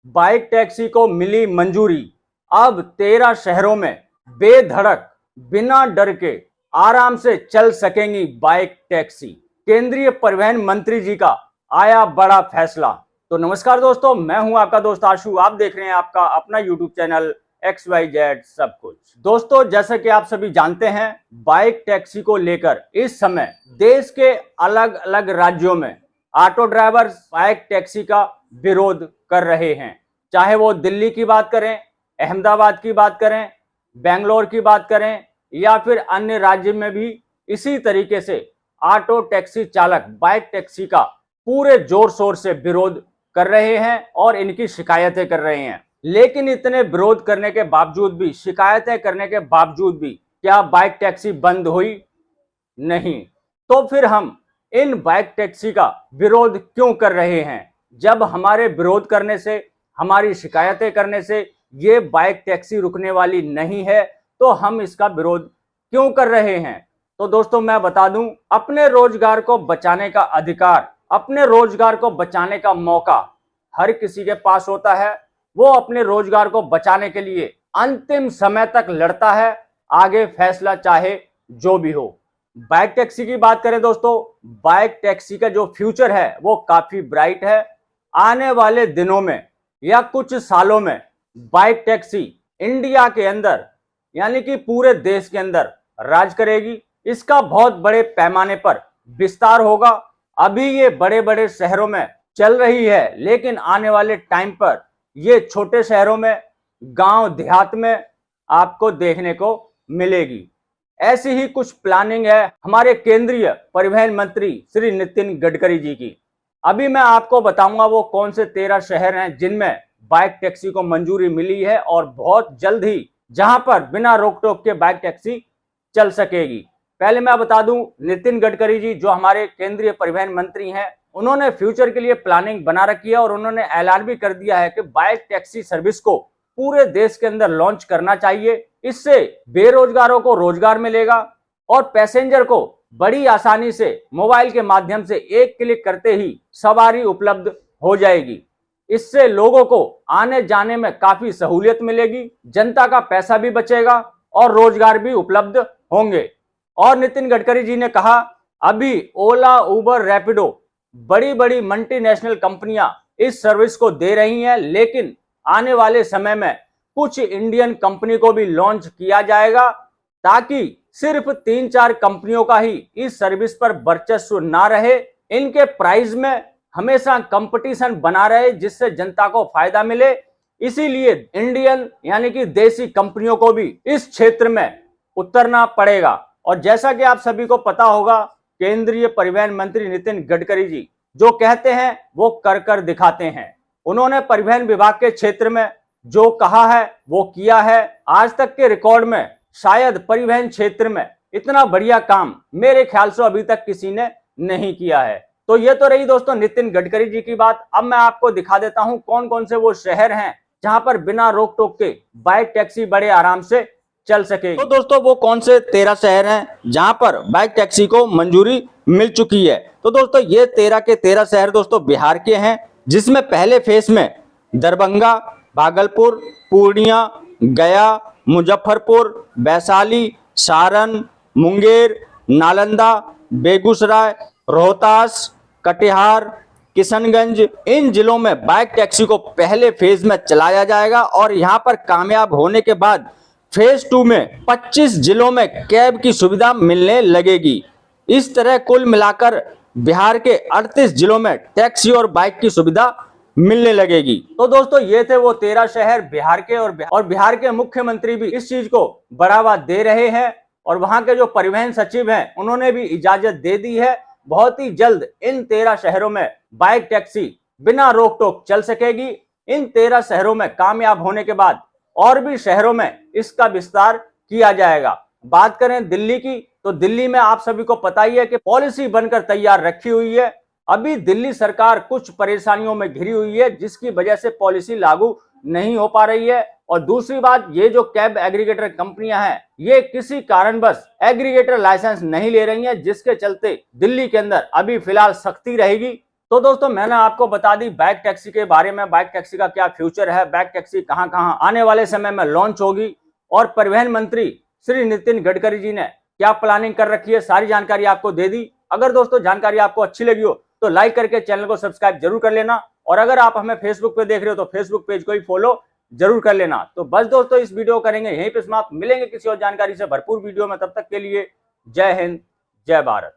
Bike taxi को मिली मंजूरी। अब 13 शहरों में बेधड़क बिना डर के आराम से चल सकेंगी बाइक टैक्सी। केंद्रीय परिवहन मंत्री जी का आया बड़ा फैसला। तो नमस्कार दोस्तों, मैं हूं आपका दोस्त आशु। आप देख रहे हैं आपका अपना यूट्यूब चैनल XYZ सब कुछ। दोस्तों, जैसा कि आप सभी जानते हैं, बाइक टैक्सी को लेकर इस समय देश के अलग अलग राज्यों में ऑटो ड्राइवर बाइक टैक्सी का विरोध कर रहे हैं। चाहे वो दिल्ली की बात करें, अहमदाबाद की बात करें, बेंगलोर की बात करें या फिर अन्य राज्य में भी इसी तरीके से ऑटो टैक्सी चालक बाइक टैक्सी का पूरे जोर शोर से विरोध कर रहे हैं और इनकी शिकायतें कर रहे हैं। लेकिन इतने विरोध करने के बावजूद भी, शिकायतें करने के बावजूद भी क्या बाइक टैक्सी बंद हुई? नहीं। तो फिर हम इन बाइक टैक्सी का विरोध क्यों कर रहे हैं? जब हमारे विरोध करने से, हमारी शिकायतें करने से ये बाइक टैक्सी रुकने वाली नहीं है, तो हम इसका विरोध क्यों कर रहे हैं? तो दोस्तों, मैं बता दूं, अपने रोजगार को बचाने का अधिकार, अपने रोजगार को बचाने का मौका हर किसी के पास होता है। वो अपने रोजगार को बचाने के लिए अंतिम समय तक लड़ता है, आगे फैसला चाहे जो भी हो। बाइक टैक्सी की बात करें दोस्तों, बाइक टैक्सी का जो फ्यूचर है वो काफी ब्राइट है। आने वाले दिनों में या कुछ सालों में बाइक टैक्सी इंडिया के अंदर यानी कि पूरे देश के अंदर राज करेगी। इसका बहुत बड़े पैमाने पर विस्तार होगा। अभी ये बड़े बड़े शहरों में चल रही है, लेकिन आने वाले टाइम पर ये छोटे शहरों में, गांव देहात में आपको देखने को मिलेगी। ऐसी ही कुछ प्लानिंग है हमारे केंद्रीय परिवहन मंत्री श्री नितिन गडकरी जी की। अभी मैं आपको बताऊंगा वो कौन से 13 शहर हैं जिनमें बाइक टैक्सी को मंजूरी मिली है और बहुत जल्द ही जहां पर बिना रोक टोक के बाइक टैक्सी चल सकेगी। पहले मैं बता दूं, नितिन गडकरी जी जो हमारे केंद्रीय परिवहन मंत्री हैं, उन्होंने फ्यूचर के लिए प्लानिंग बना रखी है और उन्होंने ऐलान भी कर दिया है कि बाइक टैक्सी सर्विस को पूरे देश के अंदर लॉन्च करना चाहिए। इससे बेरोजगारों को रोजगार मिलेगा और पैसेंजर को बड़ी आसानी से मोबाइल के माध्यम से एक क्लिक करते ही सवारी उपलब्ध हो जाएगी। इससे लोगों को आने जाने में काफी सहूलियत मिलेगी, जनता का पैसा भी बचेगा और रोजगार भी उपलब्ध होंगे। और नितिन गडकरी जी ने कहा, अभी ओला, उबर, रैपिडो बड़ी बड़ी मल्टीनेशनल कंपनियां इस सर्विस को दे रही हैं, लेकिन आने वाले समय में कुछ इंडियन कंपनी को भी लॉन्च किया जाएगा ताकि सिर्फ 3-4 कंपनियों का ही इस सर्विस पर वर्चस्व ना रहे। इनके प्राइस में हमेशा कंपटीशन बना रहे जिससे जनता को फायदा मिले। इसीलिए इंडियन यानी कि देसी कंपनियों को भी इस क्षेत्र में उतरना पड़ेगा। और जैसा कि आप सभी को पता होगा, केंद्रीय परिवहन मंत्री नितिन गडकरी जी जो कहते हैं वो कर कर दिखाते हैं। उन्होंने परिवहन विभाग के क्षेत्र में जो कहा है वो किया है। आज तक के रिकॉर्ड में शायद परिवहन क्षेत्र में इतना बढ़िया काम मेरे ख्याल से अभी तक किसी ने नहीं किया है। तो ये तो रही दोस्तों नितिन गडकरी जी की बात। अब मैं आपको दिखा देता हूं कौन कौन से वो शहर हैं जहां पर बिना रोक टोक के बाइक टैक्सी बड़े आराम से चल सके। तो दोस्तों, वो कौन से 13 शहर हैं जहां पर बाइक टैक्सी को मंजूरी मिल चुकी है? तो दोस्तों, ये 13 के 13 शहर दोस्तों बिहार के हैं, जिसमें पहले फेज में दरभंगा, भागलपुर, पूर्णिया, गया, मुजफ्फरपुर, वैशाली, सारण, मुंगेर, नालंदा, बेगूसराय, रोहतास, कटिहार, किशनगंज, इन जिलों में बाइक टैक्सी को पहले फेज में चलाया जाएगा और यहां पर कामयाब होने के बाद फेज 2 में 25 जिलों में कैब की सुविधा मिलने लगेगी। इस तरह कुल मिलाकर बिहार के 38 जिलों में टैक्सी और बाइक की सुविधा मिलने लगेगी। तो दोस्तों, ये थे वो 13 शहर बिहार के और बिहार के मुख्यमंत्री भी इस चीज को बढ़ावा दे रहे हैं और वहां के जो परिवहन सचिव हैं उन्होंने भी इजाजत दे दी है। बहुत ही जल्द इन 13 शहरों में बाइक टैक्सी बिना रोक टोक चल सकेगी। इन 13 शहरों में कामयाब होने के बाद और भी शहरों में इसका विस्तार किया जाएगा। बात करें दिल्ली की, तो दिल्ली में आप सभी को पता ही है कि पॉलिसी बनकर तैयार रखी हुई है। अभी दिल्ली सरकार कुछ परेशानियों में घिरी हुई है जिसकी वजह से पॉलिसी लागू नहीं हो पा रही है। और दूसरी बात, ये जो कैब एग्रीगेटर कंपनियां हैं ये किसी कारणवश एग्रीगेटर लाइसेंस नहीं ले रही हैं, जिसके चलते दिल्ली के अंदर अभी फिलहाल सख्ती रहेगी। तो दोस्तों मैंने आपको बता दी बाइक टैक्सी के बारे में, बाइक टैक्सी का क्या फ्यूचर है, बाइक टैक्सी कहां कहां आने वाले समय में लॉन्च होगी और परिवहन मंत्री श्री नितिन गडकरी जी ने क्या प्लानिंग कर रखी है, सारी जानकारी आपको दे दी। अगर दोस्तों जानकारी आपको अच्छी लगी हो तो लाइक करके चैनल को सब्सक्राइब जरूर कर लेना, और अगर आप हमें फेसबुक पे देख रहे हो तो फेसबुक पेज को ही फॉलो जरूर कर लेना। तो बस दोस्तों इस वीडियो करेंगे यहीं पे समाप्त, मिलेंगे किसी और जानकारी से भरपूर वीडियो में, तब तक के लिए जय हिंद जय भारत।